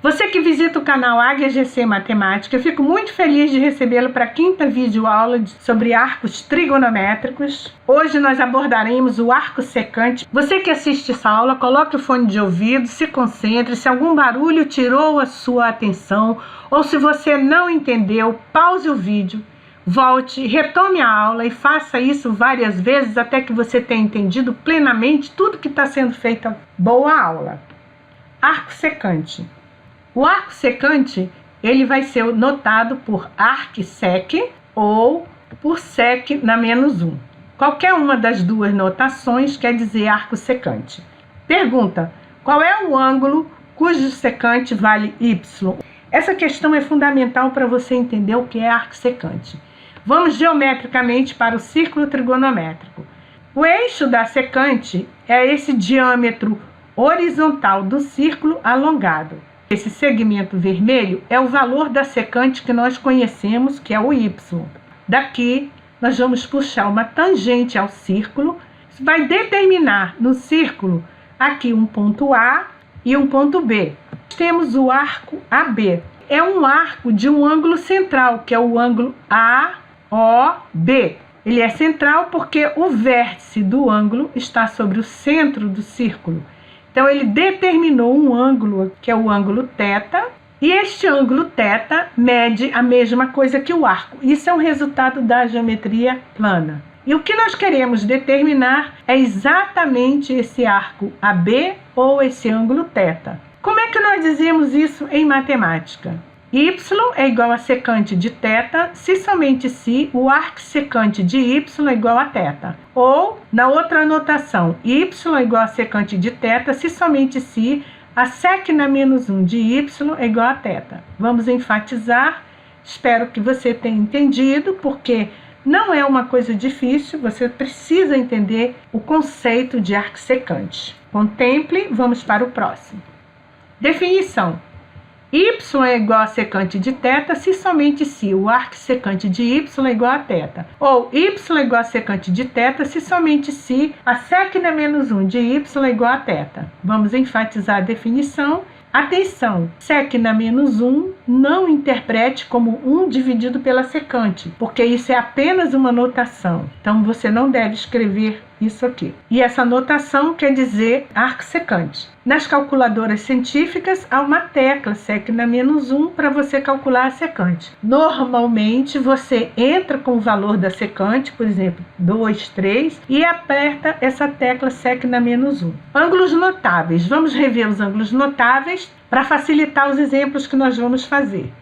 Você que visita o canal Águia GC Matemática, eu fico muito feliz de recebê-lo para a 5ª videoaula sobre arcos trigonométricos. Hoje nós abordaremos o arco secante. Você que assiste essa aula, coloque o fone de ouvido, se concentre. Se algum barulho tirou a sua atenção ou se você não entendeu, pause o vídeo, volte, retome a aula e faça isso várias vezes até que você tenha entendido plenamente tudo que está sendo feito. Boa aula! Arco secante. O arco secante, ele vai ser notado por arc-sec ou por sec na menos 1. Qualquer uma das duas notações quer dizer arco secante. Pergunta: qual é o ângulo cujo secante vale y? Essa questão é fundamental para você entender o que é arco secante. Vamos geometricamente para o círculo trigonométrico. O eixo da secante é esse diâmetro horizontal do círculo alongado. Esse segmento vermelho é o valor da secante que nós conhecemos, que é o y. Daqui, nós vamos puxar uma tangente ao círculo. Isso vai determinar no círculo aqui um ponto A e um ponto B. Temos o arco AB. É um arco de um ângulo central, que é o ângulo AOB. Ele é central porque o vértice do ângulo está sobre o centro do círculo. Então, ele determinou um ângulo, que é o ângulo θ, e este ângulo θ mede a mesma coisa que o arco. Isso é um resultado da geometria plana. E o que nós queremos determinar é exatamente esse arco AB ou esse ângulo θ. Como é que nós dizemos isso em matemática? Y é igual a secante de θ se somente se o arcsecante de y é igual a θ. Ou, na outra notação, y é igual a secante de θ se somente se a sec na menos 1 de y é igual a θ. Vamos enfatizar, espero que você tenha entendido, porque não é uma coisa difícil, você precisa entender o conceito de arcsecante. Contemple, vamos para o próximo. Definição. Y é igual a secante de θ se somente se o arcsecante de y é igual a θ. Ou y é igual a secante de θ se somente se a sec na menos 1 de y é igual a θ. Vamos enfatizar a definição. Atenção, sec na menos 1 não interprete como 1 dividido pela secante, porque isso é apenas uma notação. Então, você não deve escrever isso aqui. E essa notação quer dizer arco secante. Nas calculadoras científicas, há uma tecla sec na menos 1 para você calcular a secante. Normalmente, você entra com o valor da secante, por exemplo, 2, 3, e aperta essa tecla sec na menos 1. Ângulos notáveis. Vamos rever os ângulos notáveis para facilitar os exemplos que nós vamos fazer.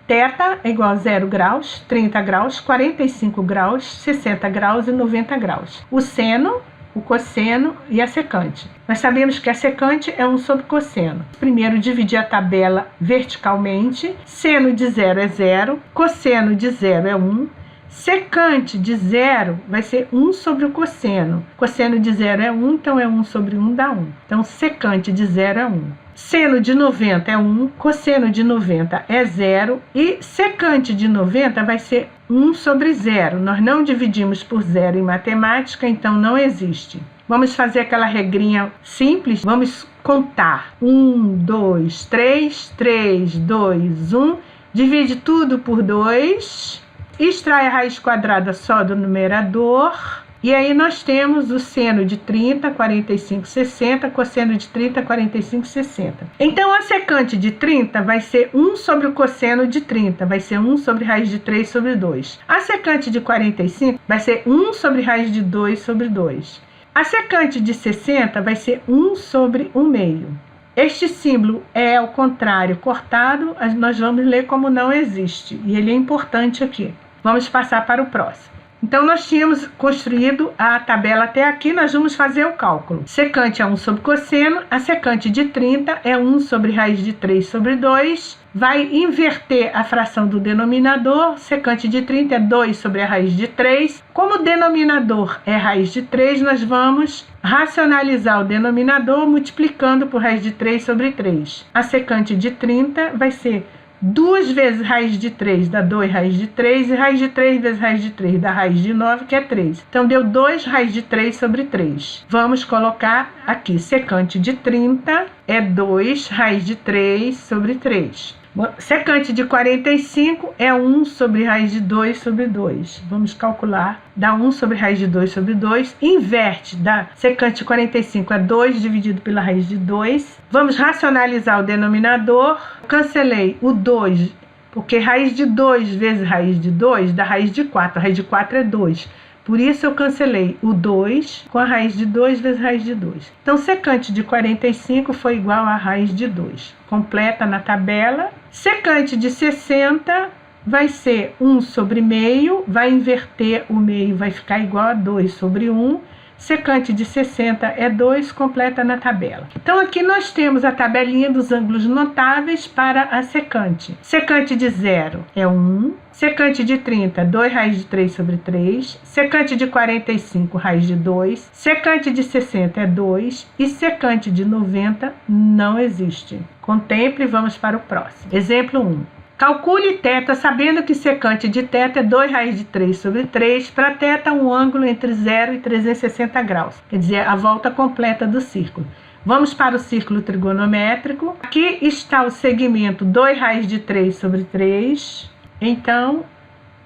Θ é igual a 0 graus, 30 graus, 45 graus, 60 graus e 90 graus. O seno, o cosseno e a secante. Nós sabemos que a secante é 1 sobre cosseno. Primeiro, dividir a tabela verticalmente. Seno de 0 é 0, cosseno de 0 é 1. Secante de 0 vai ser 1 sobre o cosseno. Cosseno de 0 é 1, então é 1 sobre 1 dá 1. Então, secante de 0 é 1. Seno de 90 é 1, cosseno de 90 é 0 e secante de 90 vai ser 1 sobre 0. Nós não dividimos por 0 em matemática, então não existe. Vamos fazer aquela regrinha simples, vamos contar. 1, 2, 3, 3, 2, 1. Divide tudo por 2, extrai a raiz quadrada só do numerador. E aí nós temos o seno de 30, 45, 60, cosseno de 30, 45, 60. Então, a secante de 30 vai ser 1 sobre o cosseno de 30, vai ser 1 sobre raiz de 3 sobre 2. A secante de 45 vai ser 1 sobre raiz de 2 sobre 2. A secante de 60 vai ser 1 sobre 1 meio. Este símbolo é ao contrário cortado, nós vamos ler como não existe, e ele é importante aqui. Vamos passar para o próximo. Então, nós tínhamos construído a tabela até aqui, nós vamos fazer o cálculo. Secante é 1 sobre cosseno, a secante de 30 é 1 sobre raiz de 3 sobre 2. Vai inverter a fração do denominador, secante de 30 é 2 sobre a raiz de 3. Como o denominador é raiz de 3, nós vamos racionalizar o denominador multiplicando por raiz de 3 sobre 3. A secante de 30 vai ser 2 vezes raiz de 3 dá 2 raiz de 3, e raiz de 3 vezes raiz de 3 dá raiz de 9, que é 3. Então, deu 2 raiz de 3 sobre 3. Vamos colocar aqui, secante de 30 é 2 raiz de 3 sobre 3. Secante de 45 é 1 sobre raiz de 2 sobre 2. Vamos calcular. Dá 1 sobre raiz de 2 sobre 2. Inverte. Da secante de 45 é 2 dividido pela raiz de 2. Vamos racionalizar o denominador. Cancelei o 2, porque raiz de 2 vezes raiz de 2 dá raiz de 4. A raiz de 4 é 2. Por isso eu cancelei o 2 com a raiz de 2 vezes raiz de 2. Então, secante de 45 foi igual a raiz de 2. Completa na tabela. Secante de 60 vai ser 1 sobre meio. Vai inverter o meio, vai ficar igual a 2 sobre 1. Secante de 60 é 2, completa na tabela. Então, aqui nós temos a tabelinha dos ângulos notáveis para a secante. Secante de 0 é 1. Secante de 30, 2 raiz de 3 sobre 3. Secante de 45, raiz de 2. Secante de 60 é 2. E secante de 90 não existe. Contemple e vamos para o próximo. Exemplo 1. Calcule θ sabendo que secante de θ é 2 raiz de 3 sobre 3. Para θ, um ângulo entre 0 e 360 graus. Quer dizer, a volta completa do círculo. Vamos para o círculo trigonométrico. Aqui está o segmento 2 raiz de 3 sobre 3. Então,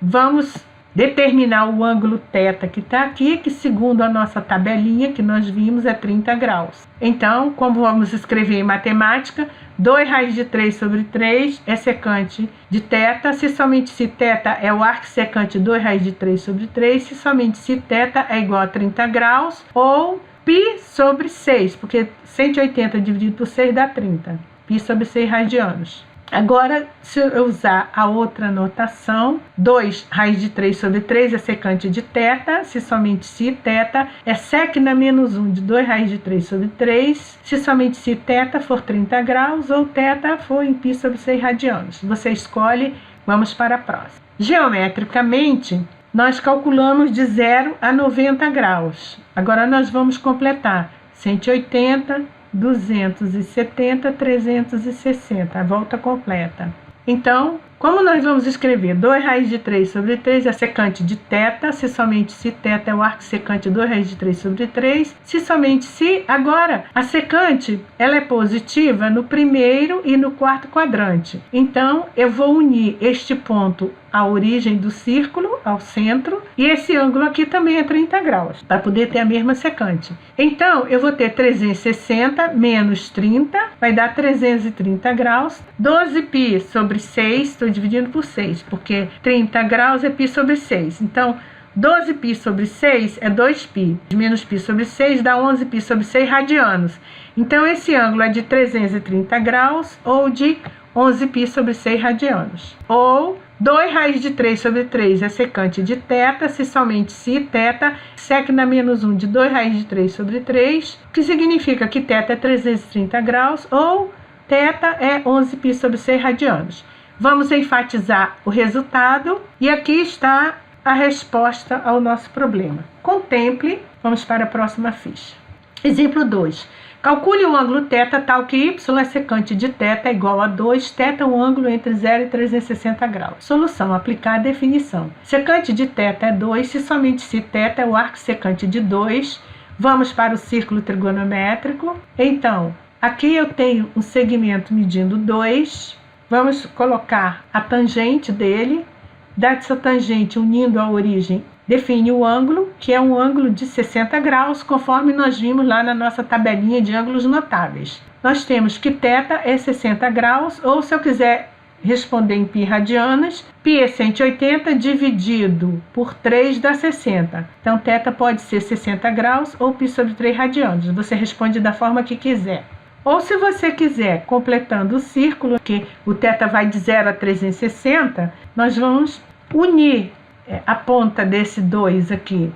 vamos determinar o ângulo θ que está aqui, que segundo a nossa tabelinha que nós vimos é 30 graus. Então, como vamos escrever em matemática, 2 raiz de 3 sobre 3 é secante de θ, se somente se θ é o arco secante 2 raiz de 3 sobre 3, se somente se θ é igual a 30 graus, ou π sobre 6, porque 180 dividido por 6 dá 30, π sobre 6 radianos. Agora, se eu usar a outra notação, 2 raiz de 3 sobre 3 é secante de θ, se somente se θ é sec na menos 1 de 2 raiz de 3 sobre 3, se somente se θ for 30 graus ou θ for em π sobre 6 radianos. Você escolhe, vamos para a próxima. Geometricamente, nós calculamos de 0 a 90 graus. Agora nós vamos completar 180, 270, 360, a volta completa. Então, como nós vamos escrever 2 raiz de 3 sobre 3 é secante de θ, se somente se θ é o arco secante 2 raiz de 3 sobre 3, se somente se, agora, a secante, ela é positiva no primeiro e no quarto quadrante. Então, eu vou unir este ponto à origem do círculo, ao centro, e esse ângulo aqui também é 30 graus, para poder ter a mesma secante. Então, eu vou ter 360 menos 30, vai dar 330 graus, 12π sobre 6, estou dividindo por 6, porque 30 graus é π sobre 6. Então, 12π sobre 6 é 2π, menos π sobre 6 dá 11π sobre 6 radianos. Então, esse ângulo é de 330 graus ou de 11π sobre 6 radianos. Ou 2 raiz de 3 sobre 3 é secante de θ, se somente se θ, sec na menos 1 de 2 raiz de 3 sobre 3, que significa que θ é 330 graus ou θ é 11π sobre 6 radianos. Vamos enfatizar o resultado e aqui está a resposta ao nosso problema. Contemple, vamos para a próxima ficha. Exemplo 2. Calcule o ângulo θ tal que y é secante de θ é igual a 2, θ é um ângulo entre 0 e 360 graus. Solução, aplicar a definição. Secante de θ é 2, se somente se θ é o arco secante de 2. Vamos para o círculo trigonométrico. Então, aqui eu tenho um segmento medindo 2. Vamos colocar a tangente dele. Dessa tangente unindo a origem, define o ângulo, que é um ângulo de 60 graus, conforme nós vimos lá na nossa tabelinha de ângulos notáveis. Nós temos que θ é 60 graus, ou se eu quiser responder em π radianas, π é 180 dividido por 3 dá 60. Então, θ pode ser 60 graus ou π sobre 3 radianos. Você responde da forma que quiser. Ou se você quiser, completando o círculo, que o θ vai de 0 a 360, nós vamos unir a ponta desse 2 aqui,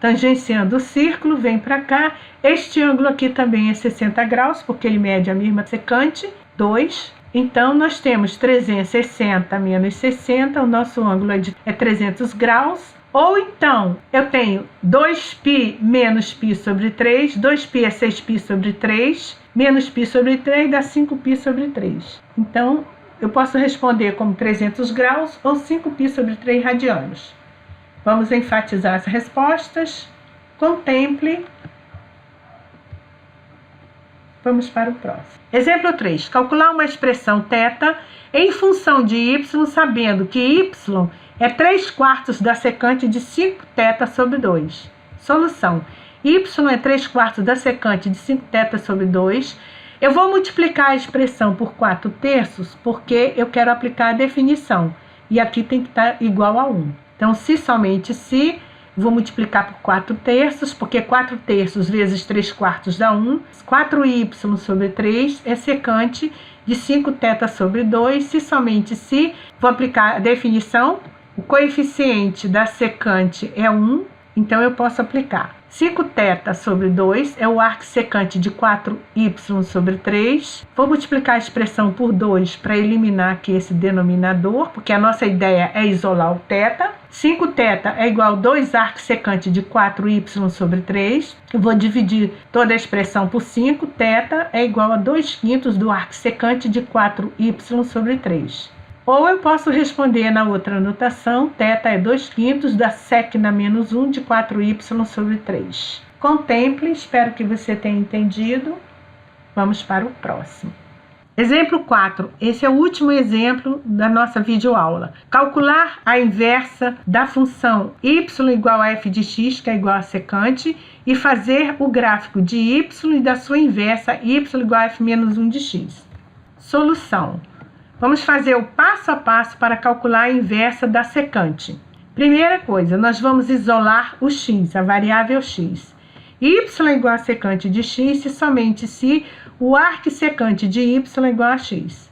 tangenciando o círculo, vem para cá. Este ângulo aqui também é 60 graus, porque ele mede a mesma secante, 2. Então, nós temos 360 menos 60, o nosso ângulo é 300 graus. Ou então, eu tenho 2π menos π sobre 3, 2π é 6π sobre 3, menos π sobre 3 dá 5π sobre 3. Então, eu posso responder como 300 graus ou 5π sobre 3 radianos. Vamos enfatizar as respostas. Contemple. Vamos para o próximo. Exemplo 3. Calcular uma expressão θ em função de y, sabendo que y é 3/4 da secante de 5θ sobre 2. Solução. Y é 3/4 da secante de 5θ sobre 2. Eu vou multiplicar a expressão por 4/3 porque eu quero aplicar a definição. E aqui tem que estar igual a 1. Então, se somente se, vou multiplicar por 4/3, porque 4/3 vezes 3/4 dá 1. 4y sobre 3 é secante de 5θ sobre 2. Se somente se, vou aplicar a definição. O coeficiente da secante é 1, então eu posso aplicar. 5θ sobre 2 é o arcsecante de 4y sobre 3. Vou multiplicar a expressão por 2 para eliminar aqui esse denominador, porque a nossa ideia é isolar o θ. 5θ é igual a 2 arcsecante de 4y sobre 3. Eu vou dividir toda a expressão por 5. θ é igual a 2/5 do arcsecante de 4y sobre 3. Ou eu posso responder na outra anotação, θ é 2/5 da sec na menos 1 de 4y sobre 3. Contemple, espero que você tenha entendido. Vamos para o próximo. Exemplo 4. Esse é o último exemplo da nossa videoaula. Calcular a inversa da função y igual a f de x, que é igual a secante, e fazer o gráfico de y e da sua inversa, y igual a f menos 1 de x. Solução. Vamos fazer o passo a passo para calcular a inversa da secante. Primeira coisa, nós vamos isolar o x, a variável x. Y é igual a secante de x e somente se o arcsecante de y é igual a x.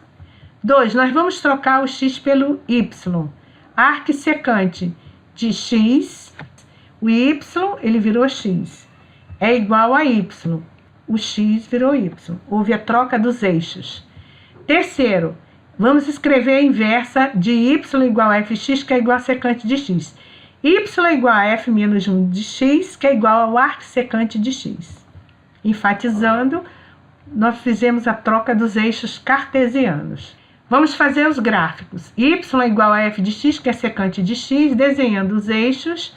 2. Nós vamos trocar o x pelo y. Arcsecante de x, o y, ele virou x. É igual a y. O x virou y. Houve a troca dos eixos. Terceiro, vamos escrever a inversa de y igual a fx, que é igual a secante de x. Y é igual a f menos 1 de x, que é igual ao arcsecante de x. Enfatizando, nós fizemos a troca dos eixos cartesianos. Vamos fazer os gráficos. Y é igual a f de x, que é secante de x, desenhando os eixos.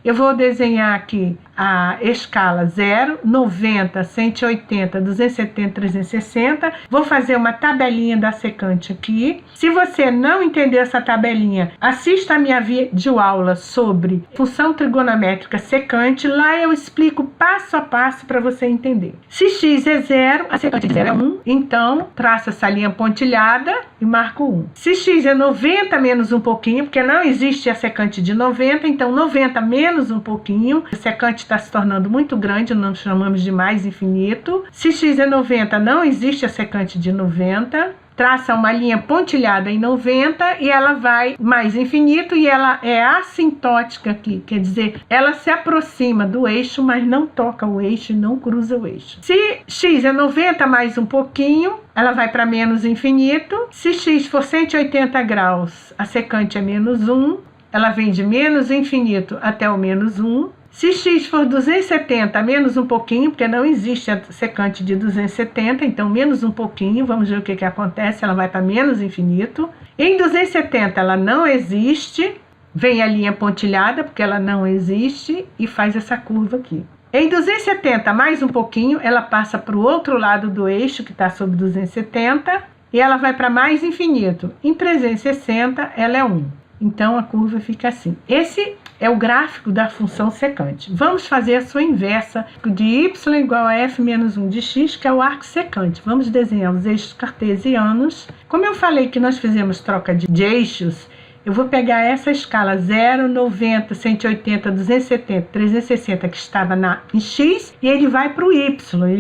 Eu vou desenhar aqui a escala 0, 90, 180, 270, 360. Vou fazer uma tabelinha da secante aqui. Se você não entender essa tabelinha, assista a minha videoaula sobre função trigonométrica secante. Lá eu explico passo a passo para você entender. Se x é 0, a secante de 0 é 1. Então, traça essa linha pontilhada e marco 1. Se x é 90 menos um pouquinho, porque não existe a secante de 90, então 90 menos um pouquinho, a secante está se tornando muito grande, nós chamamos de mais infinito. Se x é 90, não existe a secante de 90. Traça uma linha pontilhada em 90 e ela vai mais infinito e ela é assintótica aqui, quer dizer, ela se aproxima do eixo, mas não toca o eixo e não cruza o eixo. Se x é 90 mais um pouquinho, ela vai para menos infinito. Se x for 180 graus, a secante é menos 1. Ela vem de menos infinito até o menos 1. Se x for 270, menos um pouquinho, porque não existe a secante de 270, então menos um pouquinho, vamos ver o que acontece, ela vai para menos infinito. Em 270 ela não existe, vem a linha pontilhada, porque ela não existe, e faz essa curva aqui. Em 270, mais um pouquinho, ela passa para o outro lado do eixo, que está sobre 270, e ela vai para mais infinito. Em 360, ela é 1. Então, a curva fica assim. Esse é o gráfico da função secante. Vamos fazer a sua inversa de y igual a f menos 1 de x, que é o arco secante. Vamos desenhar os eixos cartesianos. Como eu falei que nós fizemos troca de eixos, eu vou pegar essa escala 0, 90, 180, 270, 360 que estava em x e ele vai para o y,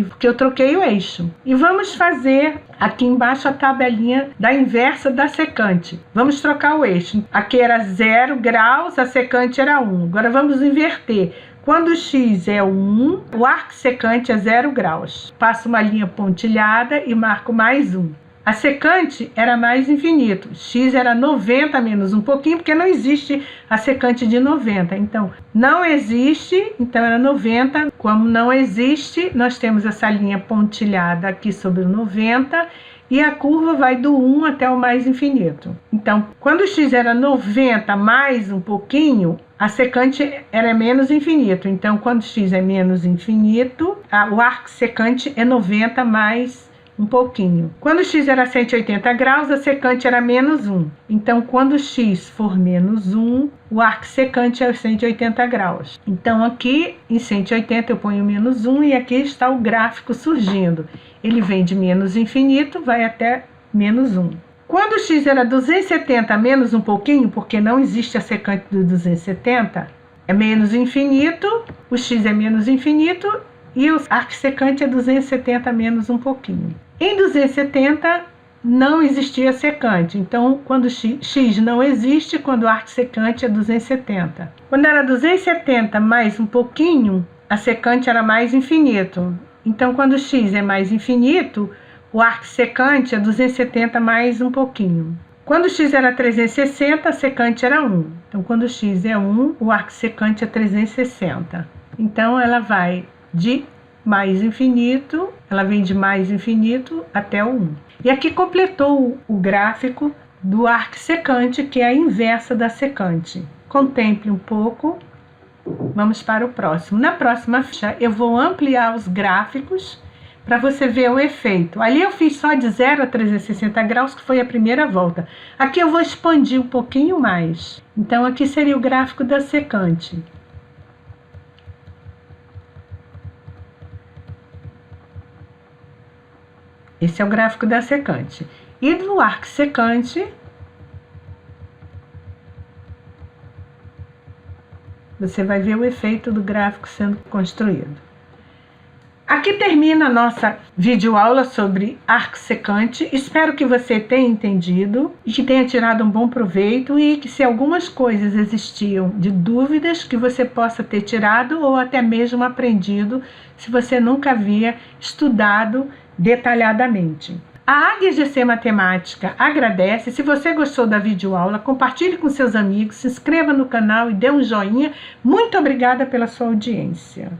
porque eu troquei o eixo. E vamos fazer aqui embaixo a tabelinha da inversa da secante. Vamos trocar o eixo. Aqui era 0 graus, a secante era 1. Agora vamos inverter. Quando o x é 1, o arco secante é 0 graus. Passo uma linha pontilhada e marco mais 1. A secante era mais infinito, x era 90 menos um pouquinho, porque não existe a secante de 90. Então, não existe, então era 90. Como não existe, nós temos essa linha pontilhada aqui sobre o 90. e a curva vai do 1 até o mais infinito. Então, quando x era 90 mais um pouquinho, a secante era menos infinito. Então, quando x é menos infinito, o arco secante é 90 mais um pouquinho. Quando x era 180 graus, a secante era menos 1. Então, quando x for menos 1, o arco secante é 180 graus. Então, aqui em 180 eu ponho menos 1 e aqui está o gráfico surgindo. Ele vem de menos infinito, vai até menos 1. Quando x era 270 menos um pouquinho, porque não existe a secante do 270, é menos infinito, o x é menos infinito e o arco secante é 270 menos um pouquinho. Em 270 não existia secante, então quando x não existe, quando o arco secante é 270. Quando era 270 mais um pouquinho, a secante era mais infinito. Então quando x é mais infinito, o arco secante é 270 mais um pouquinho. Quando x era 360, a secante era 1. Então quando x é 1, o arco secante é 360. Então ela vai de mais infinito, ela vem de mais infinito até o 1. E aqui completou o gráfico do arco secante, que é a inversa da secante. Contemple um pouco, vamos para o próximo. Na próxima ficha eu vou ampliar os gráficos para você ver o efeito. Ali eu fiz só de 0 a 360 graus, que foi a primeira volta. Aqui eu vou expandir um pouquinho mais. Então aqui seria o gráfico da secante. Esse é o gráfico da secante. E do arco secante, você vai ver o efeito do gráfico sendo construído. Aqui termina a nossa videoaula sobre arco secante. Espero que você tenha entendido e que tenha tirado um bom proveito e que, se algumas coisas existiam de dúvidas, que você possa ter tirado ou até mesmo aprendido, se você nunca havia estudado detalhadamente. A AGGC Matemática agradece. Se você gostou da videoaula, compartilhe com seus amigos, se inscreva no canal e dê um joinha. Muito obrigada pela sua audiência.